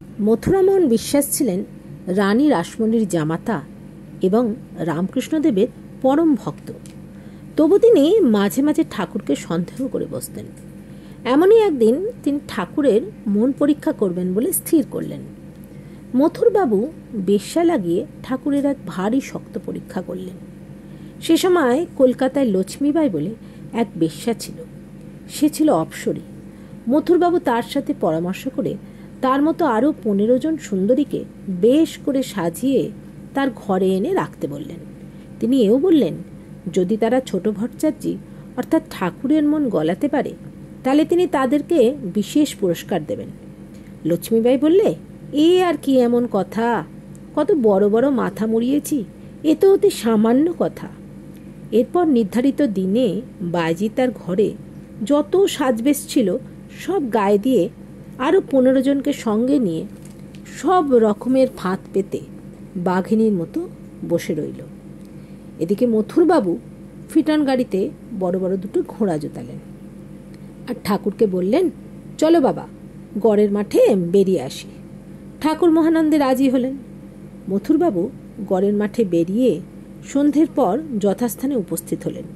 মথুরামোহন বিশ্বাস ছিলেন রানী রাসমণির জামাতা এবং রামকৃষ্ণদেবের পরম ভক্ত। তবু তিনি মাঝে মাঝে ঠাকুরকে সন্দেহ করে বসতেন। এমনই একদিন তিনি ঠাকুরের মন পরীক্ষা করবেন বলে স্থির করলেন। মথুরবাবু বেশ্যা লাগিয়ে ঠাকুরের এক ভারী শক্ত পরীক্ষা করলেন। সে সময় কলকাতায় লক্ষ্মীবাই বলে এক বেশ্যা ছিল। সে ছিল অপ্সরী। মথুরবাবু তার সাথে পরামর্শ করে তার মতো আরও 15 জন সুন্দরীকে বেশ করে সাজিয়ে তার ঘরে এনে রাখতে বললেন। তিনি এও বললেন, যদি তারা ছোট ভট্টাচার্যি অর্থাৎ ঠাকুরের মন গলাতে পারে তাহলে তিনি তাদেরকে বিশেষ পুরস্কার দেবেন। লক্ষ্মীবাই বললে, এ আর কি এমন কথা, কত বড় বড় মাথা মুড়িয়েছি, এ তো অতি সামান্য কথা। এরপর নির্ধারিত দিনে বাইজি তার ঘরে যত সাজবেশ ছিল সব গায়ে দিয়ে আরও 15 জনকে সঙ্গে নিয়ে সব রকমের ফাঁদ পেতে বাঘিনীর মতো বসে রইল। এদিকে মথুরবাবু ফিটান গাড়িতে বড় বড় দুটো ঘোড়া জোতালেন আর ঠাকুরকে বললেন, চলো বাবা, গড়ের মাঠে বেরিয়ে আসি। ঠাকুর মহানন্দে রাজি হলেন। মথুরবাবু গড়ের মাঠে বেরিয়ে সন্ধ্যের পর যথাস্থানে উপস্থিত হলেন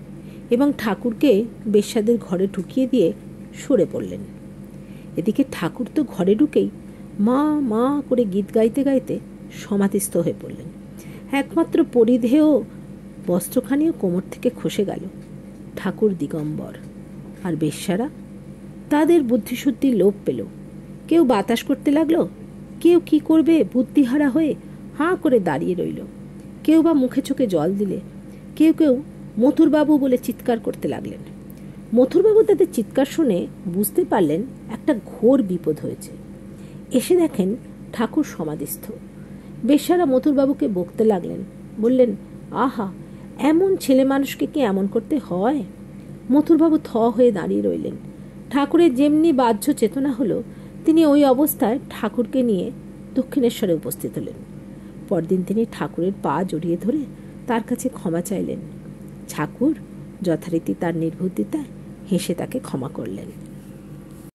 এবং ঠাকুরকে বেশ্যাদের ঘরে ঢুকিয়ে দিয়ে সরে পড়লেন। এদিকে ঠাকুর তো ঘরে ঢুকেই মা মা করে গীত গাইতে গাইতে সমাধিস্থ হয়ে পড়লেন। একমাত্র পরিধেয় বস্ত্রখানিও কোমর থেকে খসে গেল। ঠাকুর দিগম্বর। আর বেশ্যারা তাদের বুদ্ধিশুদ্ধি লোপ পেল। কেউ বাতাস করতে লাগলো, কেউ কি করবে বুদ্ধিহারা হয়ে হাঁ করে দাঁড়িয়ে রইল, কেউ বা মুখে চোখে জল দিলে, কেউ কেউ মথুরবাবু বলে চিৎকার করতে লাগলেন। মথুরবাবু তাদের চিৎকার শুনে বুঝতে পারলেন একটা ঘোর বিপদ হয়েছে। এসে দেখেন ঠাকুর সমাধিস্থ। বেশ্যারা মথুরবাবুকে বকতে লাগলেন, বললেন, আহা, এমন ছেলে মানুষকে কি এমন করতে হয়? মথুরবাবু থ হয়ে দাঁড়িয়ে রইলেন। ঠাকুরের যেমনি বাহ্য চেতনা হলো, তিনি ওই অবস্থায় ঠাকুরকে নিয়ে দক্ষিণেশ্বরে উপস্থিত হলেন। পরদিন তিনি ঠাকুরের পা জড়িয়ে ধরে তার কাছে ক্ষমা চাইলেন। ঠাকুর যথারীতি তার নির্বুদ্ধিতায় হেসে তাকে ক্ষমা করলেন।